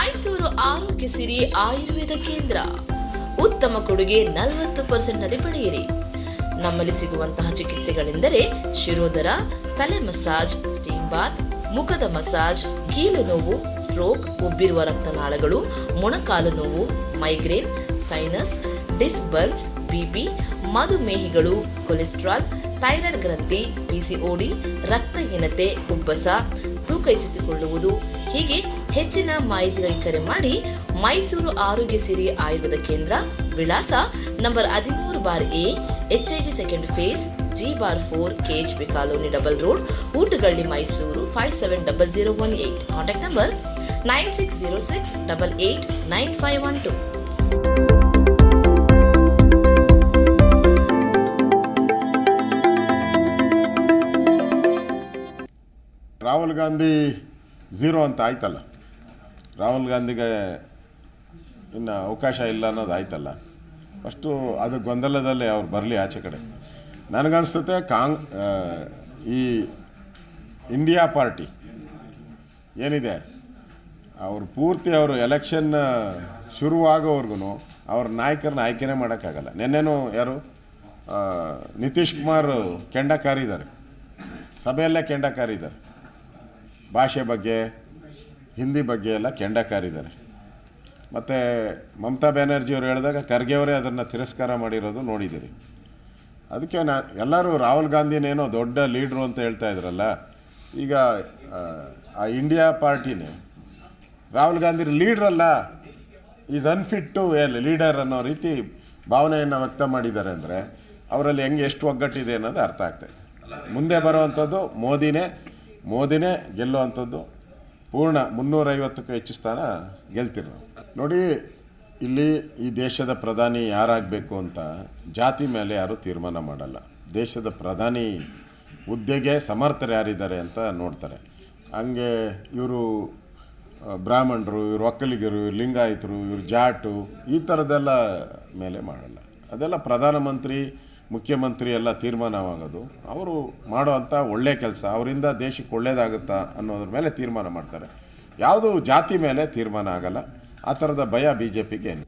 ಮೈಸೂರು ಆರೋಗ್ಯ ಸಿರಿ ಆಯುರ್ವೇದ ಕೇಂದ್ರ. ಉತ್ತಮ ಕೊಡುಗೆ 40% ಪಡೆಯಿರಿ. ನಮ್ಮಲ್ಲಿ ಸಿಗುವಂತಹ ಚಿಕಿತ್ಸೆಗಳೆಂದರೆ ಶಿರೋದರ, ತಲೆ ಮಸಾಜ್, ಸ್ಟೀಮ್ ಬಾತ್, ಮುಖದ ಮಸಾಜ್, ಕೀಲು ನೋವು, ಸ್ಟ್ರೋಕ್, ಉಬ್ಬಿರುವ ರಕ್ತನಾಳಗಳು, ಮೊಣಕಾಲು ನೋವು, migraine, sinus, disc ಬಲ್ಸ್, BP, ಮಧುಮೇಹಿಗಳು, cholesterol, thyroid ಗ್ರಂಥಿ, ಪಿಸಿಒಡಿ, ರಕ್ತಹೀನತೆ, ಉಬ್ಬಸ, ತೂಕ ಹೆಚ್ಚಿಸಿಕೊಳ್ಳುವುದು ಹೀಗೆ ಹೆಚ್ಚಿನ ಮಾಹಿತಿಗಾಗಿ ಕರೆ ಮಾಡಿ. ಮೈಸೂರು ಆರೋಗ್ಯ ಸಿರಿ ಆಯುರ್ವೇದ ಕೇಂದ್ರ, ವಿಳಾಸ number 13/A, HID second phase, G/4, KHB colony, double road, Ootagalli, Mysuru 570018. Contact number 9606889512. Rahul Gandhi zero ಅಂತ ಆಯ್ತಲ್ಲ, ರಾಹುಲ್ ಗಾಂಧಿಗೆ ಇನ್ನು ಅವಕಾಶ ಇಲ್ಲ ಅನ್ನೋದು ಆಯ್ತಲ್ಲ. ಫಸ್ಟು ಅದು ಗೊಂದಲದಲ್ಲಿ ಅವ್ರು ಬರಲಿ ಆಚೆ ಕಡೆ. ನನಗನ್ನಿಸುತ್ತೆ ಈ ಇಂಡಿಯಾ ಪಾರ್ಟಿ ಏನಿದೆ ಅವರು ಪೂರ್ತಿ ಅವರು ಎಲೆಕ್ಷನ್ ಶುರುವಾಗೋವರೆಗೂ ಅವ್ರ ನಾಯಕರನ್ನ ಆಯ್ಕೆನೇ ಮಾಡೋಕ್ಕಾಗಲ್ಲ. ನೆನ್ನೆನೂ ಯಾರು ನಿತೀಶ್ ಕುಮಾರ್ ಕೆಂಡ ಕಾರಿದ್ದಾರೆ, ಸಭೆಯಲ್ಲೇ ಕೆಂಡ ಕಾರಿದ್ದಾರೆ. ಭಾಷೆ ಬಗ್ಗೆ, ಹಿಂದಿ ಬಗ್ಗೆ ಎಲ್ಲ ಕೆಂಡ ಕಾರಿದ್ದಾರೆ. ಮತ್ತು ಮಮತಾ ಬ್ಯಾನರ್ಜಿಯವರು ಹೇಳಿದಾಗ ಖರ್ಗೆ ಅವರೇ ಅದನ್ನು ತಿರಸ್ಕಾರ ಮಾಡಿರೋದು ನೋಡಿದ್ದೀರಿ. ಅದಕ್ಕೆ ಎಲ್ಲರೂ ರಾಹುಲ್ ಗಾಂಧಿನೇನೋ ದೊಡ್ಡ ಲೀಡ್ರು ಅಂತ ಹೇಳ್ತಾ ಇದ್ರಲ್ಲ, ಈಗ ಆ ಇಂಡಿಯಾ ಪಾರ್ಟಿನೇ ರಾಹುಲ್ ಗಾಂಧಿ ಲೀಡ್ರಲ್ಲ, ಈಸ್ ಅನ್ಫಿಟ್ ಟು ಲೀಡರ್ ಅನ್ನೋ ರೀತಿ ಭಾವನೆಯನ್ನು ವ್ಯಕ್ತ ಮಾಡಿದ್ದಾರೆ. ಅಂದರೆ ಅವರಲ್ಲಿ ಹೆಂಗೆ ಎಷ್ಟು ಒಗ್ಗಟ್ಟಿದೆ ಅನ್ನೋದು ಅರ್ಥ ಆಗ್ತಾಯಿದೆ. ಮುಂದೆ ಬರುವಂಥದ್ದು ಮೋದಿನೇ ಗೆಲ್ಲುವಂಥದ್ದು. ಪೂರ್ಣ 350ಕ್ಕೂ ಹೆಚ್ಚು ಸ್ಥಾನ ಗೆಲ್ತಿರು. ನೋಡಿ, ಇಲ್ಲಿ ಈ ದೇಶದ ಪ್ರಧಾನಿ ಯಾರಾಗಬೇಕು ಅಂತ ಜಾತಿ ಮೇಲೆ ಯಾರೂ ತೀರ್ಮಾನ ಮಾಡಲ್ಲ. ದೇಶದ ಪ್ರಧಾನಿ ಹುದ್ದೆಗೆ ಸಮರ್ಥರು ಯಾರಿದ್ದಾರೆ ಅಂತ ನೋಡ್ತಾರೆ. ಹಂಗೆ ಇವರು ಬ್ರಾಹ್ಮಣರು, ಇವರು ಒಕ್ಕಲಿಗರು, ಇವರು ಲಿಂಗಾಯತರು, ಇವರು ಜಾಟು, ಈ ಥರದ್ದೆಲ್ಲ ಮೇಲೆ ಮಾಡಲ್ಲ. ಅದೆಲ್ಲ ಪ್ರಧಾನಮಂತ್ರಿ, ಮುಖ್ಯಮಂತ್ರಿ ಎಲ್ಲ ತೀರ್ಮಾನವಾಗೋದು. ಅವರು ಮಾಡೋವಂಥ ಒಳ್ಳೆಯ ಕೆಲಸ, ಅವರಿಂದ ದೇಶಕ್ಕೆ ಒಳ್ಳೆಯದಾಗುತ್ತಾ ಅನ್ನೋದ್ರ ಮೇಲೆ ತೀರ್ಮಾನ ಮಾಡ್ತಾರೆ. ಯಾವುದೂ ಜಾತಿ ಮೇಲೆ ತೀರ್ಮಾನ ಆಗಲ್ಲ. ಆ ಥರದ ಭಯ BJPಗೆ ಏನು.